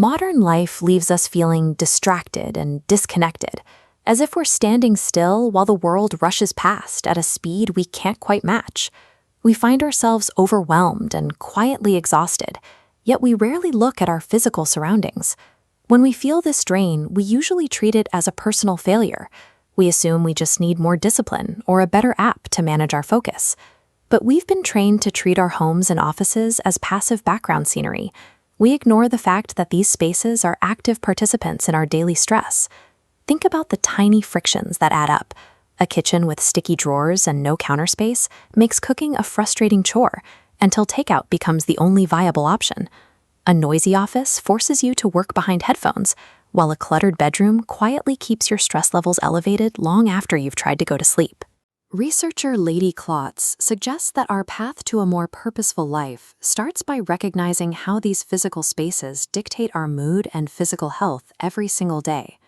Modern life leaves us feeling distracted and disconnected, as if we're standing still while the world rushes past at a speed we can't quite match. We find ourselves overwhelmed and quietly exhausted, yet we rarely look at our physical surroundings. When we feel this drain, we usually treat it as a personal failure. We assume we just need more discipline or a better app to manage our focus. But we've been trained to treat our homes and offices as passive background scenery. We ignore the fact that these spaces are active participants in our daily stress. Think about the tiny frictions that add up. A kitchen with sticky drawers and no counter space makes cooking a frustrating chore until takeout becomes the only viable option. A noisy office forces you to work behind headphones, while a cluttered bedroom quietly keeps your stress levels elevated long after you've tried to go to sleep. Researcher Lady Klotz suggests that our path to a more purposeful life starts by recognizing how these physical spaces dictate our mood and physical health every single day.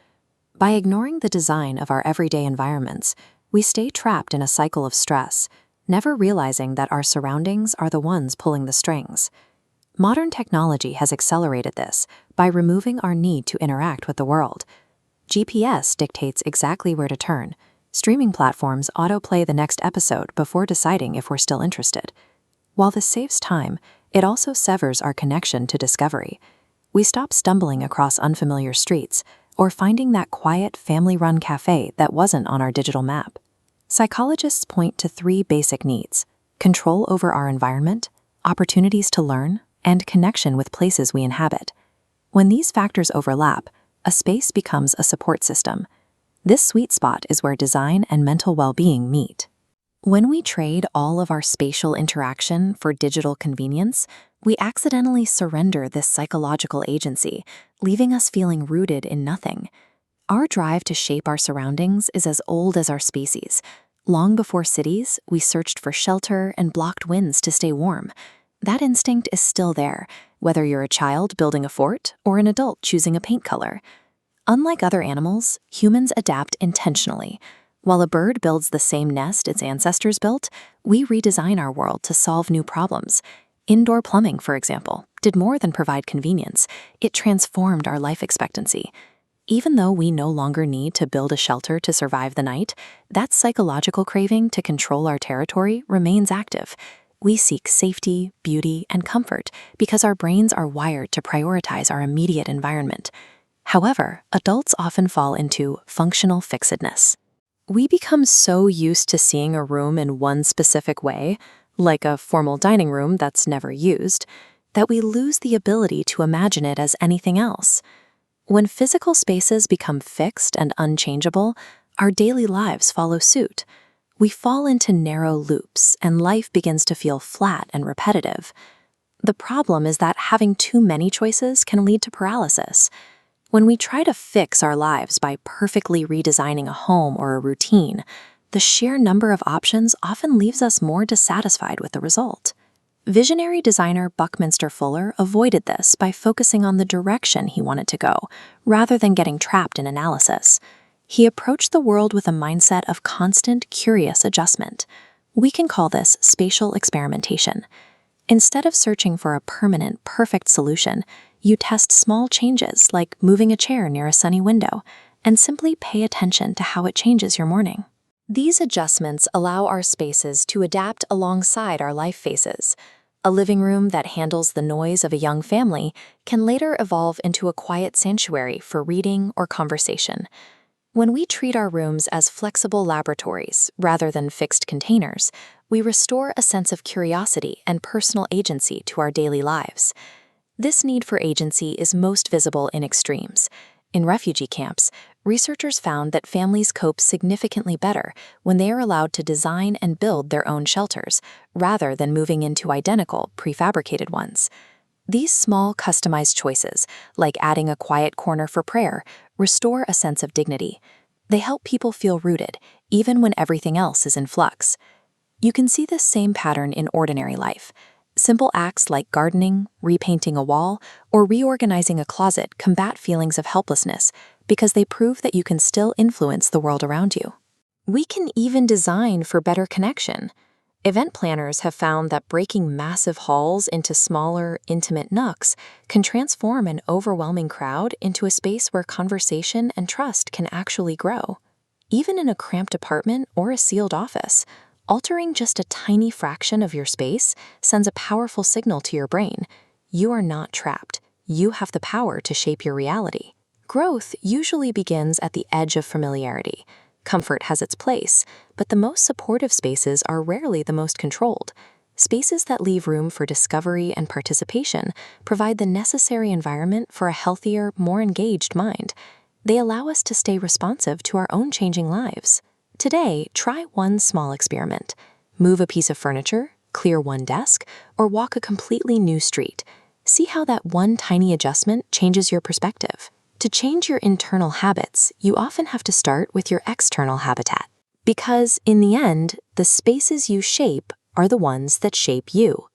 By ignoring the design of our everyday environments, we stay trapped in a cycle of stress, never realizing that our surroundings are the ones pulling the strings. Modern technology has accelerated this by removing our need to interact with the world. GPS dictates exactly where to turn. Streaming platforms autoplay the next episode before deciding if we're still interested. While this saves time, it also severs our connection to discovery. We stop stumbling across unfamiliar streets or finding that quiet, family-run cafe that wasn't on our digital map. Psychologists point to 3 basic needs: control over our environment, opportunities to learn, and connection with places we inhabit. When these factors overlap, a space becomes a support system. This sweet spot is where design and mental well-being meet. When we trade all of our spatial interaction for digital convenience, we accidentally surrender this psychological agency, leaving us feeling rooted in nothing. Our drive to shape our surroundings is as old as our species. Long before cities, we searched for shelter and blocked winds to stay warm. That instinct is still there, whether you're a child building a fort or an adult choosing a paint color. Unlike other animals, humans adapt intentionally. While a bird builds the same nest its ancestors built, we redesign our world to solve new problems. Indoor plumbing, for example, did more than provide convenience. It transformed our life expectancy. Even though we no longer need to build a shelter to survive the night, that psychological craving to control our territory remains active. We seek safety, beauty, and comfort because our brains are wired to prioritize our immediate environment. However, adults often fall into functional fixedness. We become so used to seeing a room in one specific way, like a formal dining room that's never used, that we lose the ability to imagine it as anything else. When physical spaces become fixed and unchangeable, our daily lives follow suit. We fall into narrow loops, and life begins to feel flat and repetitive. The problem is that having too many choices can lead to paralysis. When we try to fix our lives by perfectly redesigning a home or a routine, the sheer number of options often leaves us more dissatisfied with the result. Visionary designer Buckminster Fuller avoided this by focusing on the direction he wanted to go, rather than getting trapped in analysis. He approached the world with a mindset of constant, curious adjustment. We can call this spatial experimentation. Instead of searching for a permanent, perfect solution, you test small changes like moving a chair near a sunny window, and simply pay attention to how it changes your morning. These adjustments allow our spaces to adapt alongside our life phases. A living room that handles the noise of a young family can later evolve into a quiet sanctuary for reading or conversation. When we treat our rooms as flexible laboratories rather than fixed containers, we restore a sense of curiosity and personal agency to our daily lives. This need for agency is most visible in extremes. In refugee camps, researchers found that families cope significantly better when they are allowed to design and build their own shelters, rather than moving into identical, prefabricated ones. These small, customized choices, like adding a quiet corner for prayer, restore a sense of dignity. They help people feel rooted, even when everything else is in flux. You can see this same pattern in ordinary life. Simple acts like gardening, repainting a wall, or reorganizing a closet combat feelings of helplessness because they prove that you can still influence the world around you. We can even design for better connection. Event planners have found that breaking massive halls into smaller, intimate nooks can transform an overwhelming crowd into a space where conversation and trust can actually grow. Even in a cramped apartment or a sealed office, altering just a tiny fraction of your space sends a powerful signal to your brain. You are not trapped. You have the power to shape your reality. Growth usually begins at the edge of familiarity. Comfort has its place, but the most supportive spaces are rarely the most controlled. Spaces that leave room for discovery and participation provide the necessary environment for a healthier, more engaged mind. They allow us to stay responsive to our own changing lives. Today, try one small experiment. Move a piece of furniture, clear one desk, or walk a completely new street. See how that one tiny adjustment changes your perspective. To change your internal habits, you often have to start with your external habitat. Because, in the end, the spaces you shape are the ones that shape you.